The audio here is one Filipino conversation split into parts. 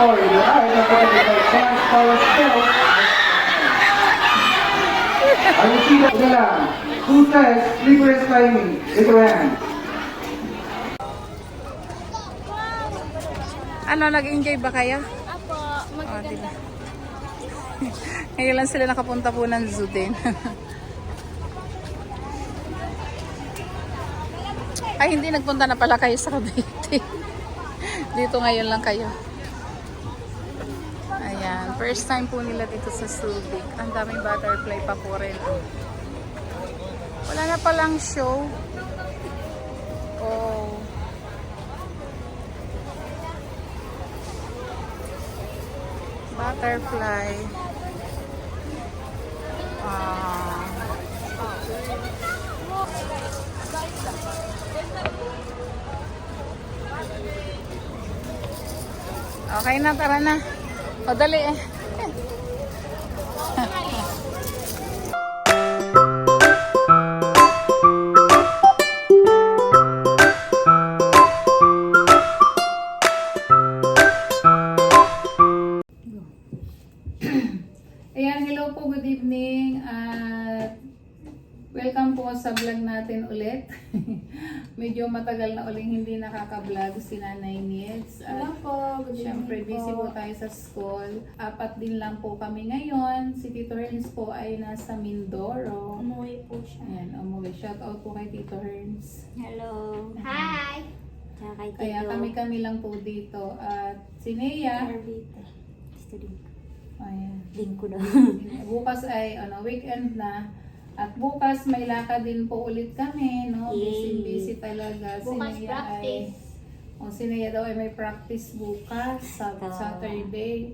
story. Alright, natin ito. Chance Power Skill. Ayun sila. Ito lang. Who says slippery slimy? Ito yan. Ano, nag-enjoy ba kayo? Apo, Oh, diba? Ngayon lang sila nakapunta po ng zoo din. Ay, hindi nagpunta na pala kayo sa Cavite. Dito ngayon lang kayo. Ayan, first time po nila dito sa Subic. Ang daming butterfly pa po rin. Wala na palang show. Oh. Butterfly. Okay na, tara na. O, dali eh. Ayan, hello po, good evening. At welcome po sa vlog natin ulit. Medyo matagal na uling hindi nakaka-vlog si Nanay Nids. Hello po, good evening Siyempre, busy po tayo sa school. 4 din lang po kami ngayon. Si Tito Herns po ay nasa Mindoro. Umuwi po siya. Ayan, umuwi. Shout out po kay Tito Herns. Hello. Hi. Tsaka kay Tito. Kaya kami lang po dito. At si Nea, Arbite. Student. ayan. Lingko na. Bukas ay weekend na. At bukas may lakad din po ulit kami, no? Yay. Busy talaga. Bukas Nea practice. Si Nea daw ay may practice bukas sa Saturday.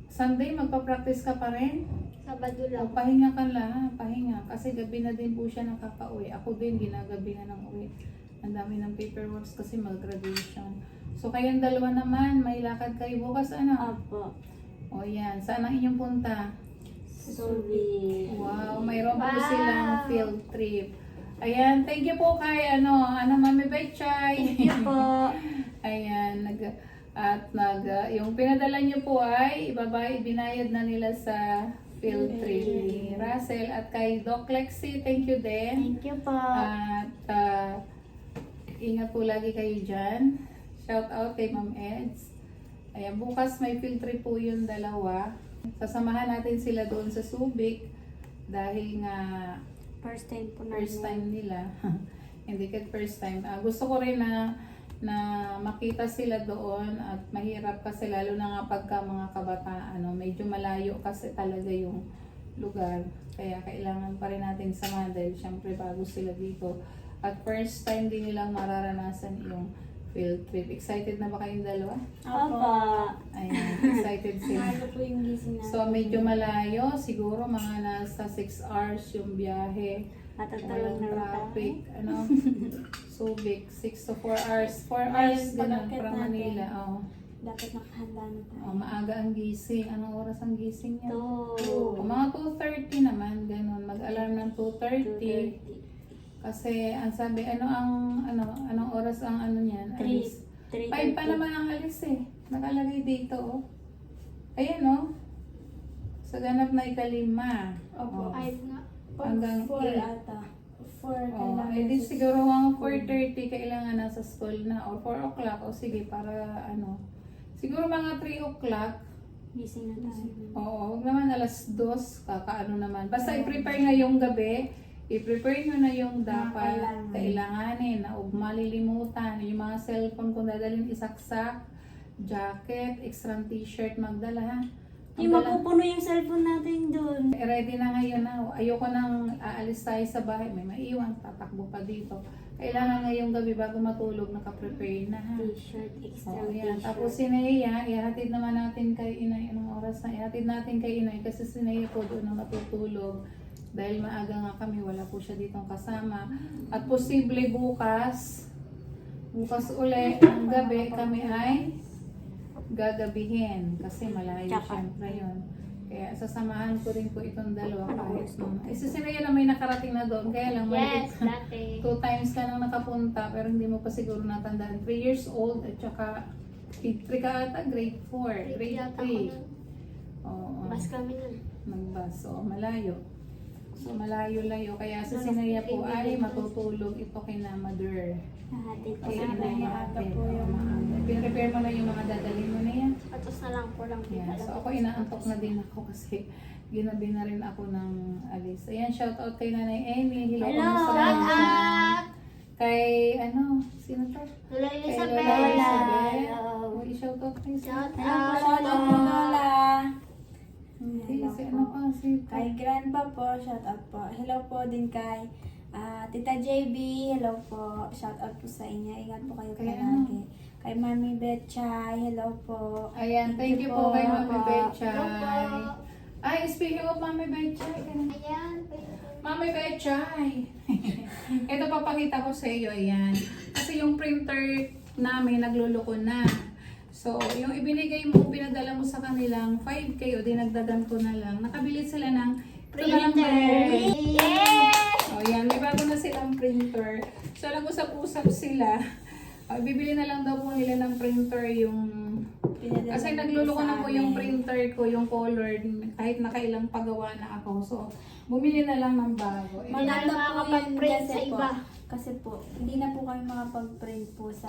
Sunday magpa-practice ka pa rin? Sabado O lang. pahinga ka lang, pahinga. Kasi gabi na din po siya nakaka-uwi. Ako din, ginagabi na ng uwi. Ang dami ng paperworks kasi mag-graduation. So kayong dalawa naman, may lakad kayo bukas, ano? Apo. O yan, saan ang inyong punta? Sorry. Wow, mayroon po Wow. silang field trip. Ayan, thank you po kay Mami Betchay. Thank you po. Ayan, yung pinadala niyo po ay ibinayad na nila sa field trip ni Russell. At kay Doc Lexi, thank you din. Thank you po. At ingat po lagi kayo dyan. Shout out kay Ma'am Eds. Ayan, bukas may field trip po yung dalawa. Sasamahan natin sila doon sa Subic dahil nga First time po first namin. time nila. Hindi ka first time. Gusto ko rin na makita sila doon at mahirap kasi lalo na nga pagka mga kabataan. Medyo malayo kasi talaga yung lugar. Kaya kailangan pa rin natin samahan dahil syempre bago sila dito. At first time din nilang mararanasan yung field trip. Excited na ba kayong dalawa? Opo. Ayan, excited sila. Ano po yung gising natin? So medyo malayo, siguro mga nasa 6 hours yung biyahe. Matatulog Walang na rin traffic, tayo. Subic, 6 to 4 hours. 4 Ngayon, hours din pag-akit from natin. Manila. Oh. Dapat nakahanda na tayo. Maaga ang gising. Anong oras ang gising niya? Mga 2:30 naman, ganun. Mag-alarm ng 2:30. 2:30. Kasi ang sabi, anong oras ang niyan? 3. 5 pa naman ang alis eh. Nakalagay dito oh. Ayan oh. Sa ganap na ikalima. Opo. Oh. 5 nga. Hanggang 4 8. ata. 4 Oh, kailangan. edi siguro mga 4:30 kailangan nasa school na or 4 o'clock o sige para siguro mga 3 o'clock. Gising na tayo. Oo, huwag naman alas 2 kakaano naman. Basta i-prepare nga yung gabi. I-prepare nyo na yung dapat kailanganin na huwag malilimutan. Yung mga cellphone kung dadalhin isaksak, jacket, extra t-shirt magdala ha. Hindi mapupuno yung cellphone natin doon. Ready na ngayon na. Ayoko nang aalis tayo sa bahay. May maiwan, tatakbo pa dito. Kailangan ngayong gabi bago matulog, naka-prepare na ha. T-shirt, extra Oh, yan. t-shirt. Tapos si Nea, ihatid naman natin kay Inay. Anong oras na? Ihatid natin kay Inay kasi si Nea po doon na matutulog. Dahil maaga nga kami, wala po siya ditong kasama. At posible bukas uli, ang gabi kami ay gagabihin. Kasi malayo syempre yun. Kaya sasamahan ko rin po itong dalawa kahit si Sinaya na may nakarating na doon. Kaya lang maliit. Yes, dati. 2 times ka nang nakapunta pero hindi mo pa siguro natandaan. 3 years old at saka Grade 3 ka ata, grade 4, grade Yata 3. ako Oo. Bas kami nun. Nagbas. So, malayo. So, malayo-layo. Kaya sa Sinaya po ay matutulog ito kay na mother. Nahatid ko Kasi na inay maaga natin. po yung Maaga. Prepare mo na yung mga dadalhin mo na yan. patos na lang po lang. Yan. So, ako inaantok na din ako kasi ginabi na rin ako ng alis. Ayan, shout out kay Nanay Amy. Hello. Hello! Kamusta Shout ka? out! Kay, sino to? Lola Kay Elizabeth. Lola Elizabeth. Hello. O, i-shout out kayo sa Shout Hello. out. Shout out po Lola. Hindi, Hello si po. ano pa, si Kay Grandpa po, shout out po. Hello po din kay Tita JB, hello po. Shout out po sa inyo. Ingat po kayo Kay palagi. Kay Mami Betchay, hello po. Ayan, thank you po kay Mami Betchay. Hello po. Ay, speaking of Mami Betchay, Ayan. Mami Betchay. Ito papakita ko sa iyo, ayan. Kasi yung printer namin nagluloko na. So, yung ibinigay mo, pinadala mo sa kanilang 5K o dinagdagan ko na lang. Nakabili sila ng Printer. O yan, may bago na silang printer. So, nag-usap-usap sila. Bibili na lang daw po nila ng printer yung... Pinadala Kasi niyo nagluloko sa na po yung amin. printer ko, yung color, kahit nakailang pagawa na ako. So, bumili na lang ng bago. Hindi na Maganda po yun makapag-print kasi sa po. iba. Kasi po, hindi na po kami makapag-print po sa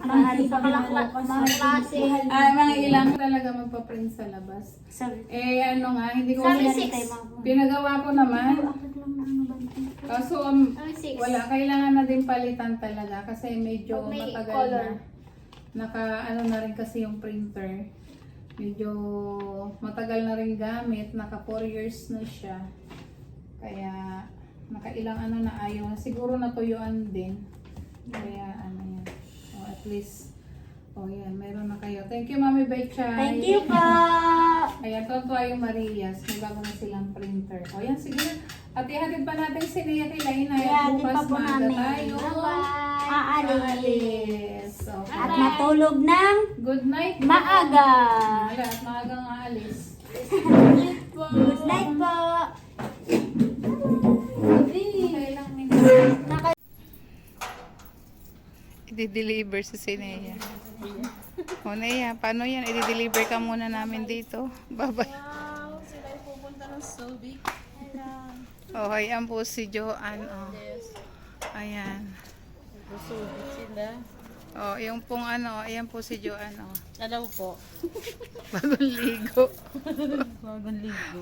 Mahal pa mga klase. Mga ilang talaga magpa-print sa labas. Sabi. Nga, hindi ko Sabi kasi- 6. pinagawa ko naman. Kaso, Sabi 6. wala, kailangan na din palitan talaga kasi medyo Pag may matagal color. na. Na rin kasi yung printer. Medyo matagal na rin gamit, naka 4 years na siya. Kaya nakailang na ayaw na. Siguro natuyuan din. Kaya yan. O at least, yan, meron na kayo. Thank you, Mami Betchay. Thank you po. Ayan, tuwa yung Marias. May bago na silang printer. O yan, sige na. At ihatid pa natin si Nia kay Lainay. At Ihatid pa bukas po maaga namin. tayo. Bye-bye. Aalis. Aalis. Okay. At matulog ng Good night. maaga. Wala, at maagang aalis. Good night po. Kailang minutes. I-deliver si Sinea. O Nea, paano yan? I-deliver ka muna namin dito. Bye-bye. Wow, sila ay pupunta ng Subic. Oh, ayan po si Joanne. Oh. Ayan. Subic sila. Oh, yung pong ayan po si Joanne. Oh. Alam po. Bagong ligo. Bagong ligo.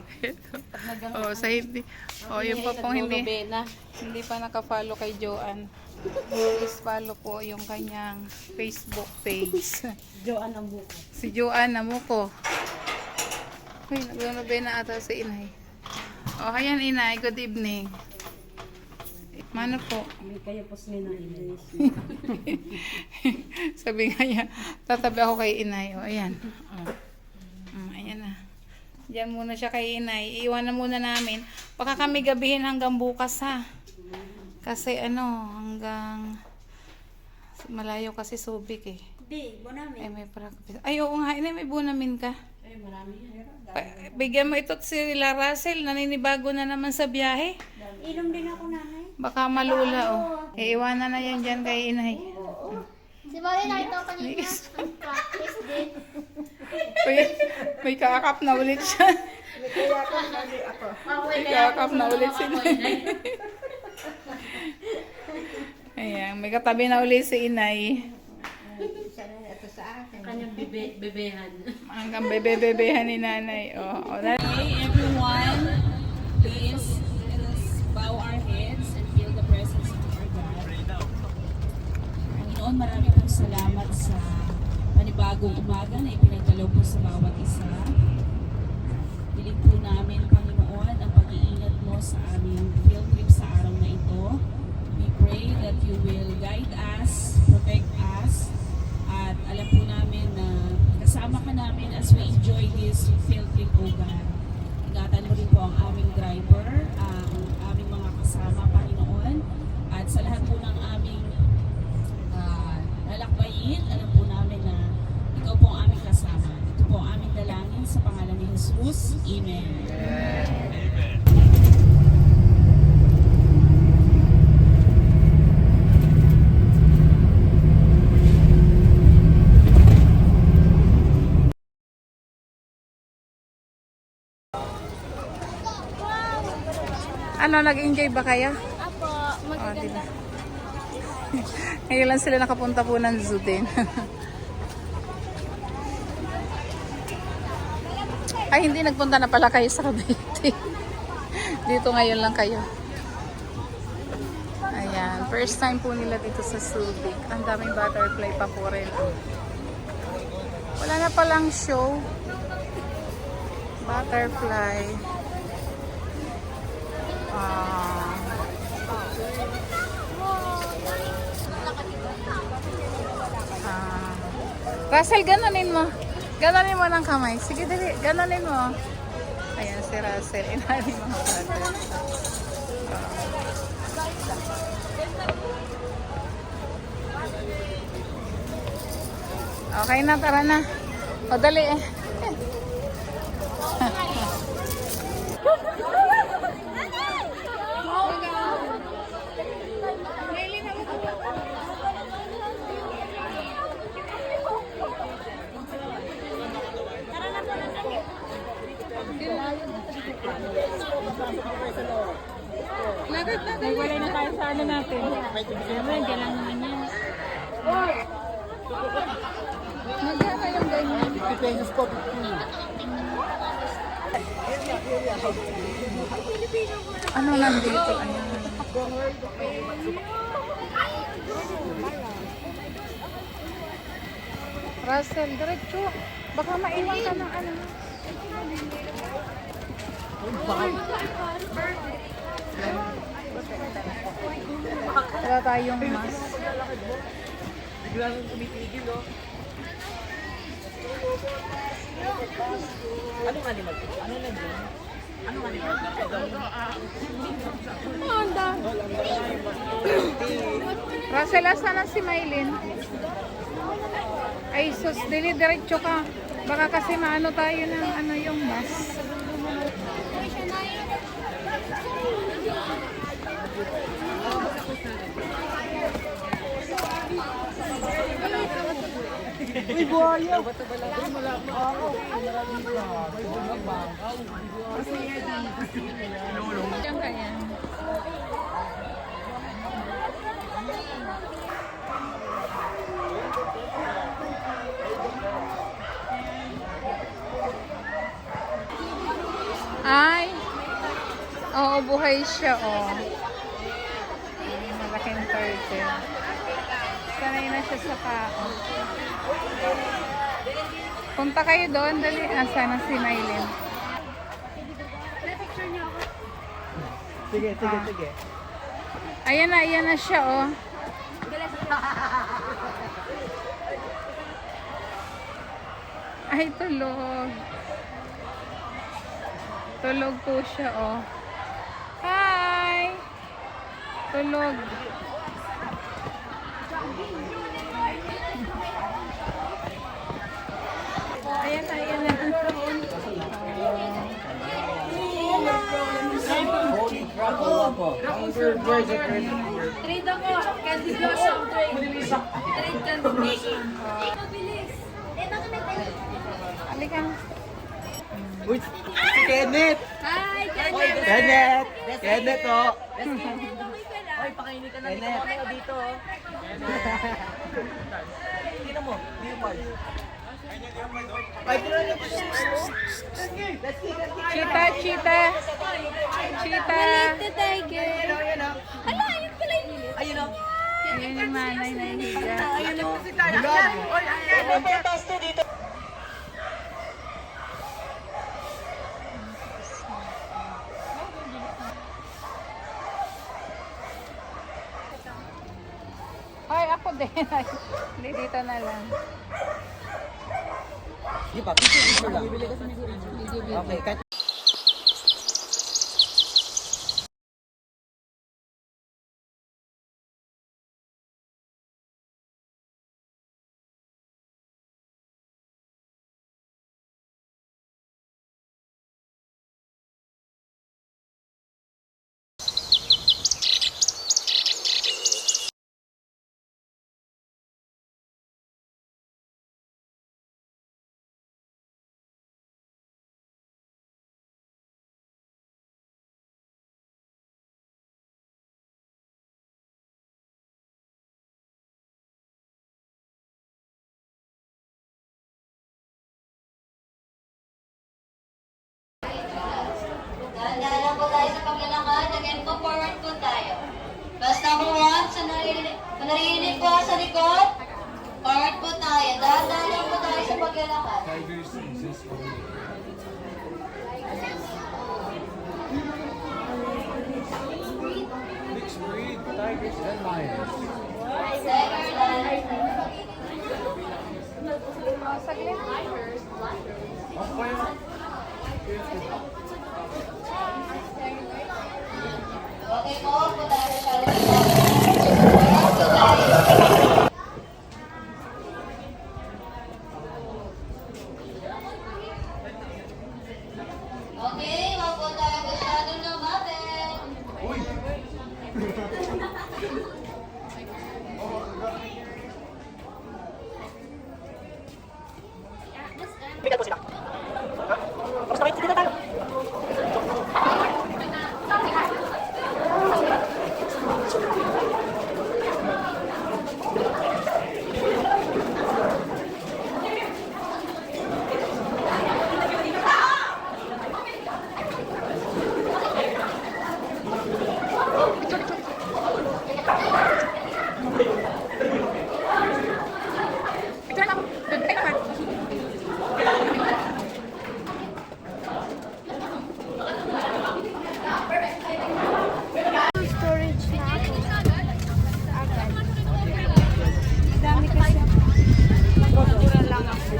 Oh, sa hindi. Oh, yung pa pong hindi Nagno-nobena. pa naka-follow kay Joanne. Please follow po yung kanyang Facebook page. Joan ang buko. Si Joanne Namuko. Uy, nag-nobena ata si Inay. Oh, ayan Inay. Good evening. Mano po? Hindi kayo po sininahin. Sabi nga niya, tatabi ako kay Inay. O, ayan. Ayan na. Diyan muna siya kay Inay. Iiwanan muna namin. Baka kami gabihin hanggang bukas ha. Kasi hanggang malayo kasi Subic eh. Di, bonami. Ay, may practice. Ay, oo nga. Inay, may bunamin ka. Ay, marami. Bigyan mo ito si La Russell. Naninibago na naman sa biyahe. Inom din ako, nanay. Baka malula oh. Iiwanan na yan dyan kay Inay. Si Mari nakita ko kanina. Practice din. May kakap na ulit siya. May kakap na ulit si Inay. Ayan, may katabi na ulit si Inay. Kanyang bebehan. Hanggang bebe-bebehan ni Nanay. Hey everyone, please let us bow our heads and feel the presence of our God. Panginoon, marami pong salamat sa panibagong umaga na ipinagdalaw po sa bawat isa. Piling po namin, Panginoon, ang pag-iingat mo sa aming field trip sa araw na ito. We pray that you will guide us, protect us, at alam po namin na kasama ka namin as we enjoy this field trip, O God. Ingatan mo rin po ang aming driver, ang aming mga kasama, Panginoon, at sa lahat po ng aming lalakbayin, alam po namin na ikaw po ang aming kasama. Ito po ang aming dalangin sa pangalan ni Jesus. Amen. Ano, nag-enjoy ba kayo? Apo, magaganda. Ngayon lang sila nakapunta po ng zoo din. Ay, hindi nagpunta na pala kayo sa Cavite. Dito ngayon lang kayo. Ayan, first time po nila dito sa Subic. Ang daming butterfly pa po rin. Wala na palang show. Butterfly. Russell, ganonin mo. Ganonin mo ng kamay. Sige, dali. Ganonin mo. Ayan si Russell. Inanin mga butterfly. Okay na, tara na. O, dali eh. Nagwalay na tayo sa ano natin. Siyempre, dyan lang naman yan. Magkaka yung ganyan. Ano nandito? Ayan. Russell, diretso. Baka maiwan ka ng ano. Wala tayong mask. Biglang tumitigil, oh. Anong animal? Ano nandiyan? Anong animal? Russell, asa na si Maylin? Ay, sus, diretso ka. Baka kasi maano tayo ng ano yung mask. Uy, buhaya! Diyan ka yan. Ay, oo, buhay siya, oh. Ay, malaking turtle. Sanay na siya sa tao. Punta kayo doon, dali. Sana si Maylin. Sige. Ayan na siya, oh. Ay, tulog. Tulog po siya, oh. Hi! Tulog. Ayan na. Trade ako. Candy Blossom trade. Trade Candy Blossom. Halika. Uy, si Kenneth! Hi, Kenneth. Kenneth! Kenneth, oh! Oy, pakainin ka na dito. Tingnan mo, leopard. Ay, tingnan niyo. Cheetah. The tiger. Hala, yun pala yun. Ayun, oh! Ayan yung nanay na higa. Ayun, oh! Bulag! Oy, ayan! Ay, ako din. Hindi, dito na lang. Di ba? Picture lang. Okay, cut. number 1, sa narinig po sa likod. Forward po tayo. Dahan-dahan lang po tayo sa paglalakad. Mixed breed, tigers and lions. Tiger line. Okay po, punta na siya ulit. Okay, wag po tayo masyadong lumapit. Storage na ako. Agad. Dami kasi. Mura lang ako.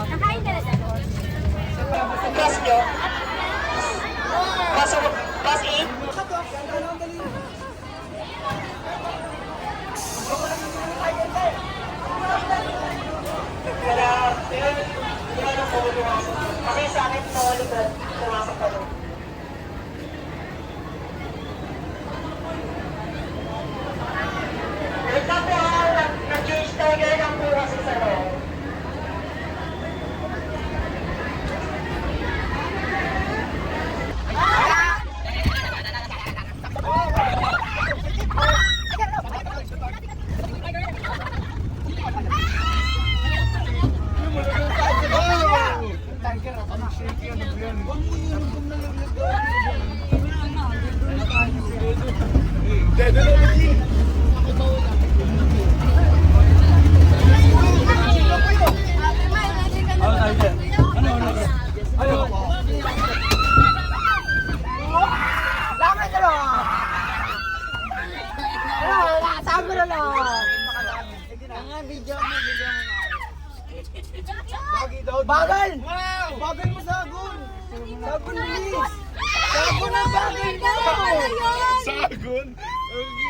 Nakain ka na dyan? Class nyo? Class E? Kasi sa akin sa likod, pumasok pa doon. Ito po, nag-change talaga ng bukas sa loob. Bagal! Wow! Bagal mo sagon! Sagon, bilis! Sagon ang bagal mo! Sagon?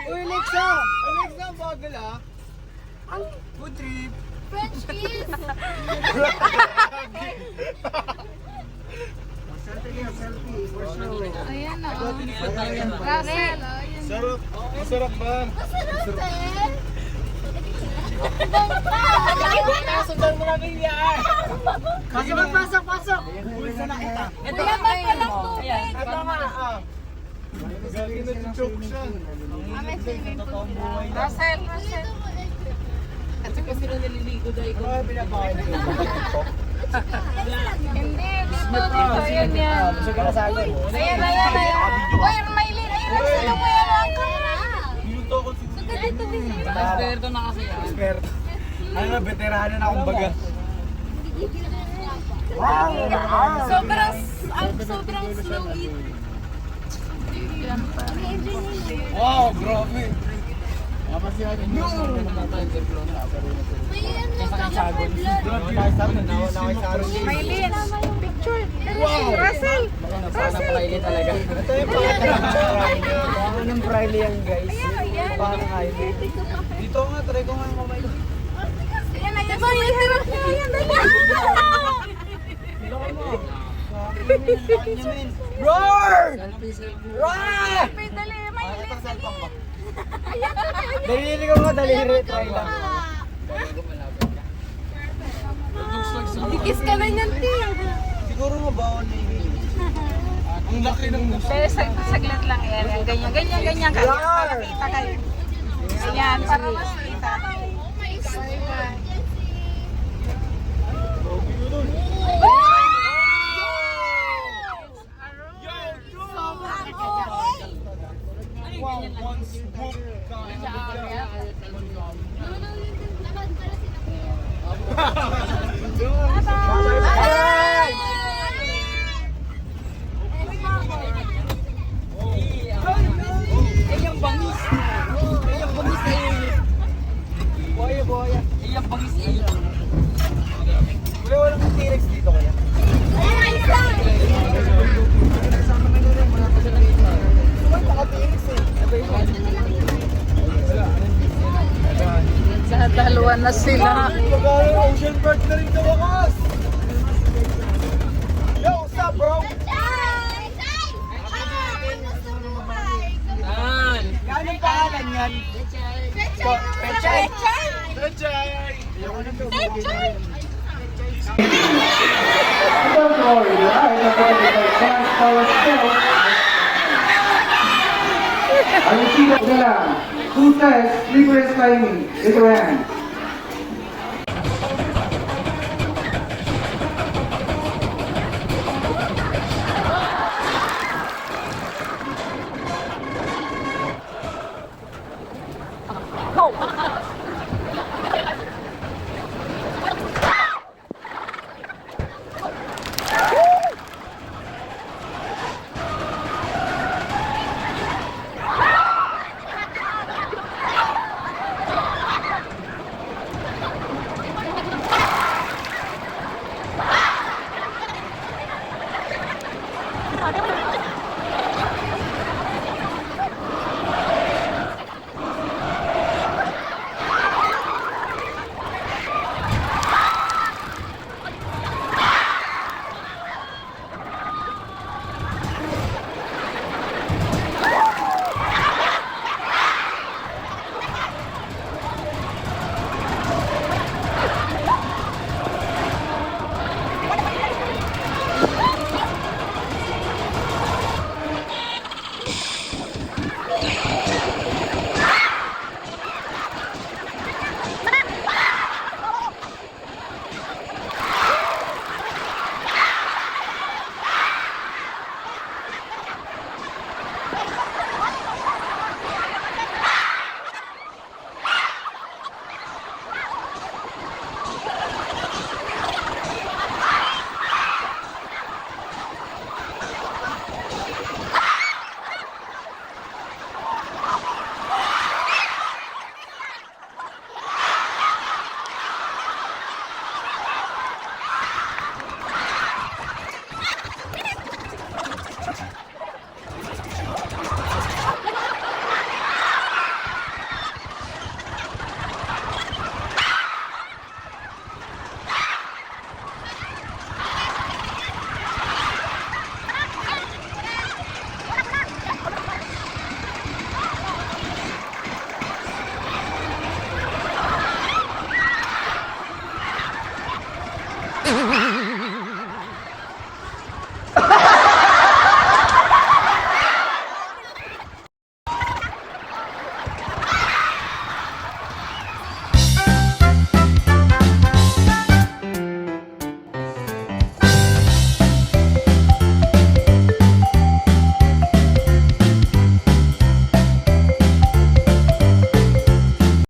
Uy, Alexa! Alexa, bagal ah! Ang food trip! French kiss! Ayan o. Russell. Sarap. Masarap ba? Masarap eh! Sundan mo namin yan! Kasi magpasok-pasok! Bulsa na kita! Ito ba walang tubig? Ito nga, ah! Galing na si choke siya. Russell, Russell. Ano pinapakain nyo? Hindi, dito, dito. Ayan yan. Gusto ka na sagon? Ayan, ayan, ayan. Uy, Maylin, ayan. Sino mo yan ang kamera? Dito, dito. Experto na kasi yan. Experto. Ano na, veterano na akong baga. Sobrang slow eat. Wow, grabe! May ano yung cover blood. Maylin, picture. Russell. Ito yung pangatang Anong Friday yan, guys? Ayan. Paano kayo? Dito nga, try ko nga yung mamay ko. Ayan, ayan. Diba, yung hirap niya. Ayan, dali. Roar! Roar! Dali, Maylin. Daliri ko nga, daliri. Try lang. Dikis ka na niyan, Ti. Siguro mabawal na yung ang laki ng muso. Pero saglit lang yan. Ganyan, ganyan, ganyan kayo. Para kita kayo. Ayan, para mas kita. Wow, Kuya, walang T-Rex dito kaya? Sa dalawa na sila. Magkano ocean bird na rin sa wakas! Yo, what's up, bro? Gano'ng pangalan yan? Pechay! Pechay! Don't worry, the ride operated by Trans Power Sport. Ayusin na lang. Who says slippery climbing? Raise your hand.